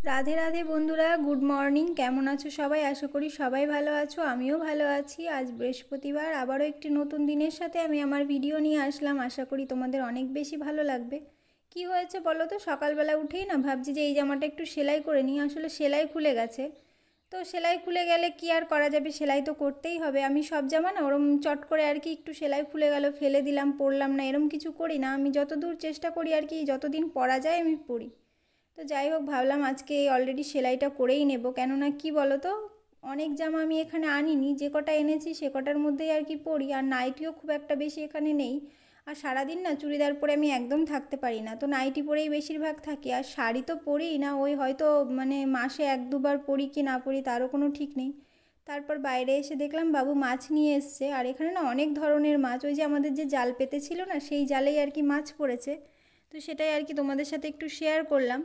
রাধে রাধে বন্ধুরা, good morning. কেমন আছো সবাই? আশা করি সবাই ভালো আছো, আমিও ভালো আছি। আজ বৃহস্পতিবার, আবারও একটি নতুন দিনের সাথে আমি আমার ভিডিও নিয়ে আসলাম। আশা করি তোমাদের অনেক বেশি ভালো লাগবে। কি হয়েছে বলো তো, সকালবেলা উঠেই না ভাবছি যে এই জামাটা একটু সেলাই করে নিই। আসলে সেলাই খুলে গেছে, তো সেলাই খুলে গেলে কি আর করা যাবে, সেলাই তো করতেই হবে। আমি সব জামা না ওরম চট করে আর কি একটু সেলাই খুলে গেল ফেলে দিলাম, পরলাম না, এরম কিছু করি না। আমি যতদূর চেষ্টা করি আর কি, যতদিন পরা যায় আমি পরি। তো যাই হোক, ভাবলাম আজকে অলরেডি সেলাইটা করেই নেব। কেননা কি বলো তো, অনেক জামা আমি এখানে আনিনি, যে কটা এনেছি সে কটার মধ্যেই আর কি পরি। আর নাইটিও খুব একটা বেশি এখানে নেই। আর সারাদিন না চুড়িদার পরে আমি একদম থাকতে পারি না, তো নাইটি পরেই বেশিরভাগ থাকি। আর শাড়ি তো পরিই না, ওই হয়তো মানে মাসে এক দুবার পরি কি না পরি তারও কোনো ঠিক নেই। তারপর বাইরে এসে দেখলাম বাবু মাছ নিয়ে এসছে। আর এখানে না অনেক ধরনের মাছ, ওই যে আমাদের যে জাল পেতে ছিল না, সেই জালেই আর কি মাছ পড়েছে। তো সেটাই আর কি তোমাদের সাথে একটু শেয়ার করলাম।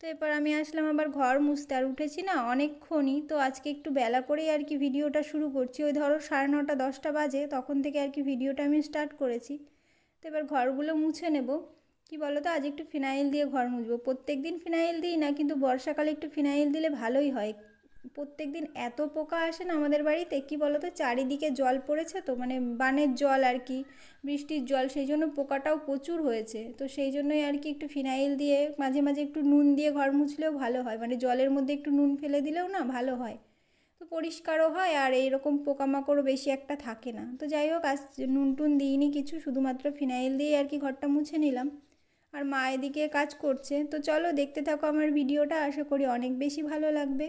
তো এরপর আমি আসলাম আবার ঘর মুছতে। আর উঠেছি না অনেকক্ষণই, তো আজকে একটু বেলা করেই আর কি ভিডিওটা শুরু করছি। ওই ধরো 9:30 10টা বাজে, তখন থেকে আর কি ভিডিওটা আমি স্টার্ট করেছি। তো এবার ঘরগুলো মুছে নেব। কি বলো তো, আজ একটু ফিনাইল দিয়ে ঘর মুছবো। প্রত্যেক দিন ফিনাইল দিই না, কিন্তু বর্ষাকালে একটু ফিনাইল দিলে ভালোই হয়। প্রত্যেক দিন এত পোকা আসে না আমাদের বাড়িতে, কি বলো তো, চারিদিকে জল পড়েছে তো, মানে বানের জল আর কি, বৃষ্টির জল, সেই জন্য পোকাটাও প্রচুর হয়েছে। তো সেই জন্যই আর কি একটু ফিনাইল দিয়ে, মাঝে মাঝে একটু নুন দিয়ে ঘর মুছলেও ভালো হয়, মানে জলের মধ্যে একটু নুন ফেলে দিলেও না ভালো হয়। তো পরিষ্কারও হয়, আর এইরকম পোকামাকড়ও বেশি একটা থাকে না। তো যাই হোক, আজ নুন টুন দিইনি কিছু, শুধুমাত্র ফিনাইল দিয়ে আর কি ঘরটা মুছে নিলাম। আর মা এদিকে কাজ করছে। তো চলো দেখতে থাকো আমার ভিডিওটা, আশা করি অনেক বেশি ভালো লাগবে।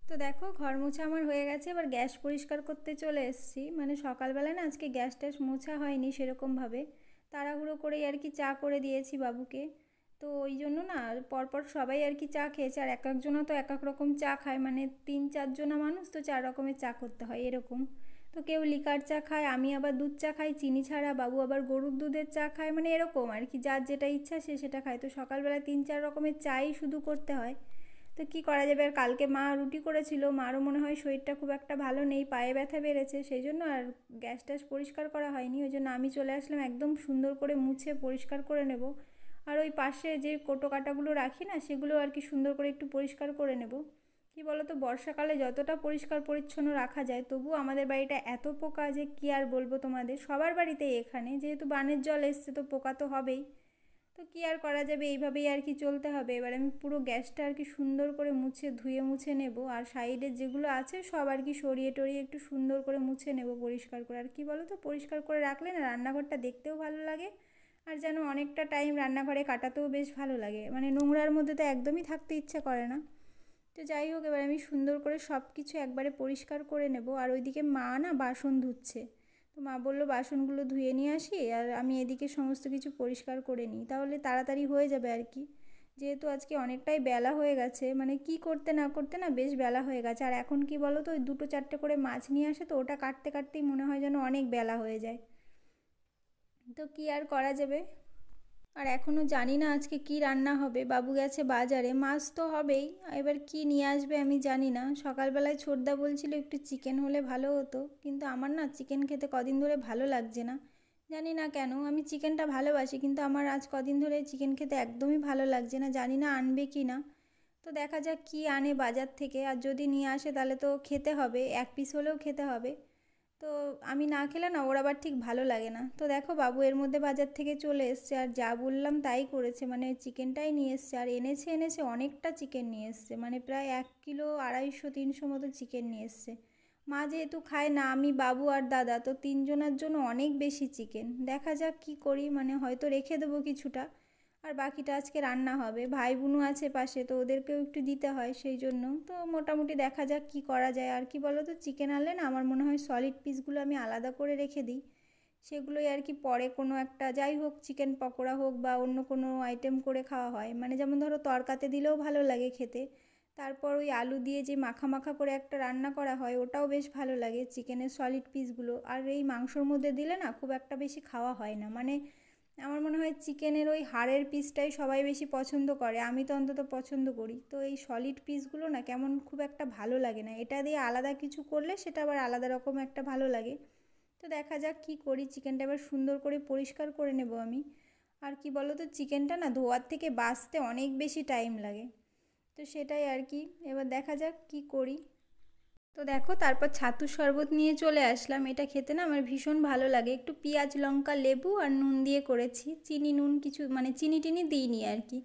তো দেখো, ঘর মোছা আমার হয়ে গেছে। এবার গ্যাস পরিষ্কার করতে চলে এসেছি। মানে সকালবেলা না আজকে গ্যাস ট্যাস মোছা হয়নি সেরকমভাবে, তাড়াহুড়ো করেই আর কি চা করে দিয়েছি বাবুকে। তো ওই জন্য না পরপর সবাই আর কি চা খেয়েছে। আর এক একজনও তো এক এক রকম চা খায়, মানে 3-4 জনা মানুষ, তো 4 রকমের চা করতে হয় এরকম। তো কেউ লিকার চা খায়, আমি আবার দুধ চা খাই চিনি ছাড়া, বাবু আবার গরুর দুধের চা খায়, মানে এরকম আর কি, যার যেটা ইচ্ছা সে সেটা খায়। তো সকালবেলা 3-4 রকমের চাই শুধু করতে হয়। তো কী করা যাবে। আর কালকে মা রুটি করেছিল, মারও মনে হয় শরীরটা খুব একটা ভালো নেই, পায়ে ব্যথা বেড়েছে, সেই জন্য আর গ্যাস ট্যাস পরিষ্কার করা হয়নি। ওই জন্য আমি চলে আসলাম, একদম সুন্দর করে মুছে পরিষ্কার করে নেব। আর ওই পাশে যে কোটো কাটাগুলো রাখি না, সেগুলো আর কি সুন্দর করে একটু পরিষ্কার করে নেব। কি বলো তো, বর্ষাকালে যতটা পরিষ্কার পরিচ্ছন্ন রাখা যায়, তবু আমাদের বাড়িটা এত পোকা যে কি আর বলবো তোমাদের। সবার বাড়িতেই এখানে যেহেতু বানের জল এসছে, তো পোকা তো হবেই। তো কী আর করা যাবে, এইভাবেই আর কি চলতে হবে। এবার আমি পুরো গ্যাসটা আর কি সুন্দর করে মুছে ধুয়ে মুছে নেব। আর সাইডে যেগুলো আছে সব আর কি সরিয়ে টরিয়ে একটু সুন্দর করে মুছে নেব পরিষ্কার করে। আর কি বলো তো, পরিষ্কার করে রাখলে না রান্নাঘরটা দেখতেও ভালো লাগে, আর যেন অনেকটা টাইম রান্নাঘরে কাটাতেও বেশ ভালো লাগে, মানে নোংরার মধ্যে তো একদমই থাকতে ইচ্ছা করে না। তো যাই হোক, এবার আমি সুন্দর করে সব কিছু একবারে পরিষ্কার করে নেব। আর ওইদিকে মা না বাসন ধুচ্ছে, তো মা বললো বাসনগুলো ধুয়ে নিয়ে আসি আর আমি এদিকে সমস্ত কিছু পরিষ্কার করে নিই, তাহলে তাড়াতাড়ি হয়ে যাবে আর কি। যেহেতু আজকে অনেকটাই বেলা হয়ে গেছে, মানে কি করতে না করতে না বেশ বেলা হয়ে গেছে। আর এখন কি বলো তো, ওই 2-4টে করে মাছ নিয়ে আসে, তো ওটা কাটতে কাটতেই মনে হয় যেন অনেক বেলা হয়ে যায়। তো কি আর করা যাবে। আর এখনও জানি না আজকে কি রান্না হবে। বাবু গেছে বাজারে, মাছ তো হবেই, এবার কি নিয়ে আসবে আমি জানি না। সকালবেলায় ছোটদা বলছিল একটু চিকেন হলে ভালো হতো, কিন্তু আমার না চিকেন খেতে কদিন ধরে ভালো লাগছে না। জানি না কেন, আমি চিকেনটা ভালোবাসি কিন্তু আমার আজ কদিন ধরে চিকেন খেতে একদমই ভালো লাগছে না। জানি না আনবে কি না। তো দেখা যাক কি আনে বাজার থেকে, আর যদি নিয়ে আসে তাহলে তো খেতে হবে, এক পিস হলেও খেতে হবে। তো আমি না খেলে না ওর আবার ঠিক ভালো লাগে না। তো দেখো বাবু এর মধ্যে বাজার থেকে চলে এসছে, আর যা বললাম তাই করেছে, মানে চিকেনটাই নিয়ে এসছে। আর এনেছে অনেকটা চিকেন নিয়ে এসছে, মানে প্রায় 1 কিলো 250-300 মতো চিকেন নিয়ে এসছে। মা যেহেতু খায় না, আমি বাবু আর দাদা, তো তিনজনের জন্য অনেক বেশি চিকেন। দেখা যাক কি করি, মানে হয়তো রেখে দেবো কিছুটা, আর বাকিটা আজকে রান্না হবে। ভাই বোনও আছে পাশে, তো ওদেরকেও একটু দিতে হয়, সেই জন্য তো মোটামুটি দেখা যাক কি করা যায়। আর কি বলো তো, চিকেন আনলে না আমার মনে হয় সলিড পিসগুলো আমি আলাদা করে রেখে দিই, সেগুলোই আর কি পরে কোনো একটা, যাই হোক চিকেন পকোড়া হোক বা অন্য কোনো আইটেম করে খাওয়া হয়, মানে যেমন ধরো তরকাতে দিলেও ভালো লাগে খেতে। তারপর ওই আলু দিয়ে যে মাখা মাখা করে একটা রান্না করা হয়, ওটাও বেশ ভালো লাগে চিকেনের সলিড পিসগুলো। আর এই মাংসর মধ্যে দিলে না খুব একটা বেশি খাওয়া হয় না, মানে আমার মনে হয় চিকেনের ওই হাড়ের পিসটাই সবাই বেশি পছন্দ করে, আমি তো অন্তত পছন্দ করি। তো এই সলিড পিসগুলো না কেমন খুব একটা ভালো লাগে না, এটা দিয়ে আলাদা কিছু করলে সেটা আবার আলাদা রকম একটা ভালো লাগে। তো দেখা যাক কি করি, চিকেনটা এবার সুন্দর করে পরিষ্কার করে নেব আমি। আর কি বলো তো, চিকেনটা না ধোয়ার থেকে বাছতে অনেক বেশি টাইম লাগে, তো সেটাই আর কি। এবার দেখা যাক কি করি। তো দেখো তারপর ছাতুর শরবত নিয়ে চলে আসলাম। এটা খেতে না আমার ভীষণ ভালো লাগে, একটু পেঁয়াজ লঙ্কা লেবু আর নুন দিয়ে করেছি, চিনি নুন কিছু মানে চিনি টিনি দিইনি আর কি।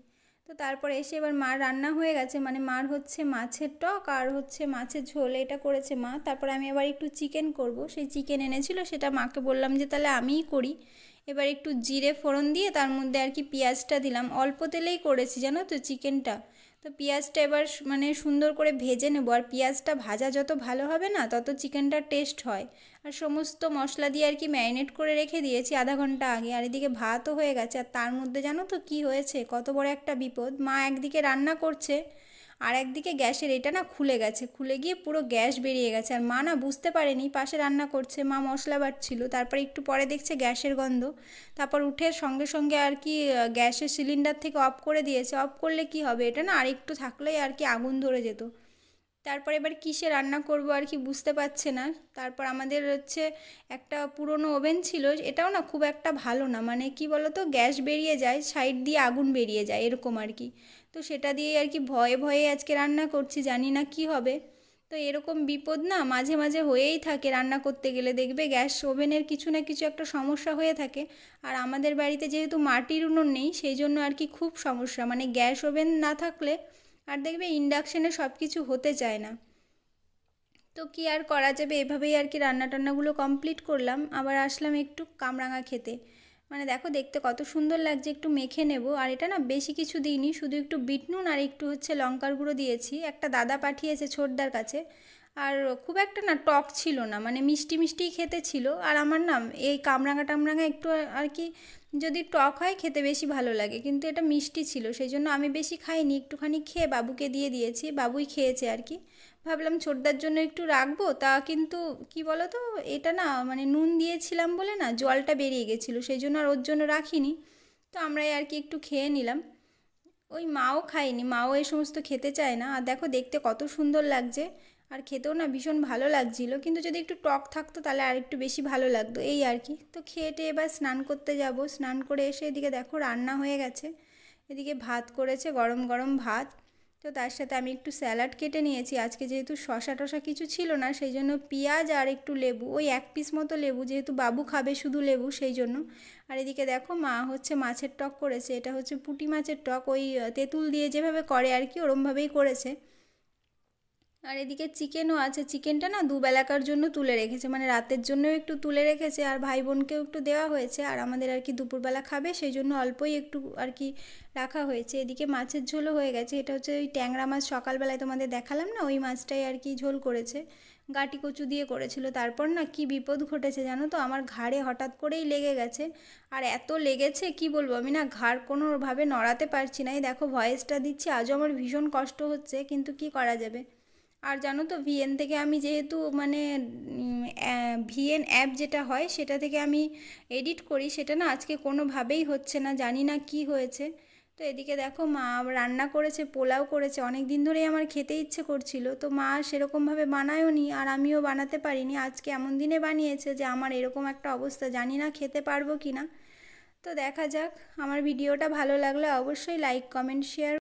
তো তারপর এসে এবার মার রান্না হয়ে গেছে, মানে মার হচ্ছে মাছের টক আর হচ্ছে মাছের ঝোল, এটা করেছে মা। তারপর আমি আবার একটু চিকেন করব, সেই চিকেন এনেছিল, সেটা মাকে বললাম যে তাহলে আমিই করি। এবার একটু জিরে ফোড়ন দিয়ে তার মধ্যে আর কি পেঁয়াজটা দিলাম, অল্প তেলেই করেছি জানো তো চিকেনটা। তো পেঁয়াজটা এবার মানে সুন্দর করে ভেজে নেবো, আর পেঁয়াজটা ভাজা যত ভালো হবে না তত চিকেনটার টেস্ট হয়। আর সমস্ত মশলা দিয়ে আর কি ম্যারিনেট করে রেখে দিয়েছি আধা ঘন্টা আগে। আর এদিকে ভাতও হয়ে গেছে, আর তার মধ্যে জানো তো কি হয়েছে, কত বড় একটা বিপদ। মা একদিকে রান্না করছে আর একদিকে গ্যাসের এটা না খুলে গেছে, খুলে গিয়ে পুরো গ্যাস বেরিয়ে গেছে। আর মা না বুঝতে পারেনি, পাশে রান্না করছে, মা মশলা বাটছিল, তারপরে একটু পরে দেখছে গ্যাসের গন্ধ। তারপর উঠে সঙ্গে সঙ্গে আর কি গ্যাসের সিলিন্ডার থেকে অফ করে দিয়েছে। অফ করলে কি হবে, এটা না আর একটু থাকলেই আর কি আগুন ধরে যেত। তারপর এবার কিসে রান্না করব আর কি বুঝতে পারছে না। তারপর আমাদের হচ্ছে একটা পুরনো ওভেন ছিল, এটাও না খুব একটা ভালো না, মানে কি বলো তো, গ্যাস বেরিয়ে যায়, সাইড দিয়ে আগুন বেরিয়ে যায় এরকম আর কি। তো সেটা দিয়েই আর কি ভয়ে ভয়ে আজকে রান্না করছি, জানি না কি হবে। তো এরকম বিপদ না মাঝে মাঝে হয়েই থাকে, রান্না করতে গেলে দেখবে গ্যাস ওভেনের কিছু না কিছু একটা সমস্যা হয়ে থাকে। আর আমাদের বাড়িতে যেহেতু মাটির উনুন নেই, সেই জন্য আর কি খুব সমস্যা, মানে গ্যাস ওভেন না থাকলে আর দেখবে ইন্ডাকশানে সব কিছু হতে চায় না। তো কি আর করা যাবে, এভাবেই আর কি রান্না টান্নাগুলো কমপ্লিট করলাম। আবার আসলাম একটু কামরাঙা খেতে, মানে দেখো দেখতে কত সুন্দর লাগছে, একটু মেখে নেব। আর এটা না বেশি কিছু দিইনি, শুধু একটু বিট নুন আর একটু হচ্ছে লঙ্কার গুঁড়ো দিয়েছি, একটা দাদা পাঠিয়েছে ছোটদার কাছে। আর খুব একটা না টক ছিল না, মানে মিষ্টি মিষ্টিই খেতে ছিল। আর আমার না এই কামরাঙা টামরাঙা একটু আর কি যদি টক হয় খেতে বেশি ভালো লাগে, কিন্তু এটা মিষ্টি ছিল, সেই জন্য আমি বেশি খাইনি, একটুখানি খেয়ে বাবুকে দিয়ে দিয়েছি, বাবুই খেয়েছে আর কি। ভাবলাম ছোটদার জন্য একটু রাখবো, তা কিন্তু কি বলো তো, এটা না মানে নুন দিয়েছিলাম বলে না জলটা বেরিয়ে গেছিলো, সেই জন্য আর ওর জন্য রাখিনি। তো আমরাই আর কি একটু খেয়ে নিলাম। ওই মাও খায়নি, মাও এই সমস্ত খেতে চায় না। আর দেখো দেখতে কত সুন্দর লাগছে, আর খেতেও না ভীষণ ভালো লাগছিল, কিন্তু যদি একটু টক থাকতো তাহলে আর একটু বেশি ভালো লাগতো এই আর কি। তো খেয়ে টেয়ে এবার স্নান করতে যাব, স্নান করে এসে এদিকে দেখো রান্না হয়ে গেছে। এদিকে ভাত করেছে, গরম গরম ভাত। তো তার সাথে আমি একটু স্যালাড কেটে নিয়েছি, আজকে যেহেতু শশা টশা কিছু ছিল না, সেই জন্য পেঁয়াজ আর একটু লেবু, ওই 1 পিস মতো লেবু, যেহেতু বাবু খাবে শুধু লেবু সেই জন্য। আর এদিকে দেখো মা হচ্ছে মাছের টক করেছে, এটা হচ্ছে পুঁটি মাছের টক, ওই তেঁতুল দিয়ে যেভাবে করে আর কি ওরমভাবেই করেছে। আর এদিকে চিকেনও আছে, চিকেনটা না দুবেলাকার জন্য তুলে রেখেছে, মানে রাতের জন্যও একটু তুলে রেখেছে আর ভাই বোনকেও একটু দেওয়া হয়েছে, আর আমাদের আর কি দুপুরবেলা খাবে সেই জন্য অল্পই একটু আর কি রাখা হয়েছে। এদিকে মাছের ঝোলও হয়ে গেছে, এটা হচ্ছে ওই ট্যাংরা মাছ সকালবেলায় তোমাদের দেখালাম না, ওই মাছটাই আর কি ঝোল করেছে, গাটি কচু দিয়ে করেছিল। তারপর না কি বিপদ ঘটেছে জানো তো, আমার ঘাড়ে হঠাৎ করেই লেগে গেছে, আর এত লেগেছে কি বলবো, আমি না ঘাড় কোনোভাবে নড়াতে পারছি না। এই দেখো ভয়েসটা দিচ্ছি, আজও আমার ভীষণ কষ্ট হচ্ছে, কিন্তু কি করা যাবে। আর জানো তো ভিএন থেকে আমি যেহেতু মানে ভিএন অ্যাপ যেটা হয় সেটা থেকে আমি এডিট করি, সেটা না আজকে কোনোভাবেই হচ্ছে না, জানি না কি হয়েছে। তো এদিকে দেখো মা রান্না করেছে, পোলাও করেছে, অনেক দিন ধরেই আমার খেতে ইচ্ছে করছিল, তো মা সেরকমভাবে বানায়ও নি আর আমিও বানাতে পারিনি, আজকে এমন দিনে বানিয়েছে যে আমার এরকম একটা অবস্থা, জানি না খেতে পারবো কি না। তো দেখা যাক। আমার ভিডিওটা ভালো লাগলে অবশ্যই লাইক কমেন্ট শেয়ার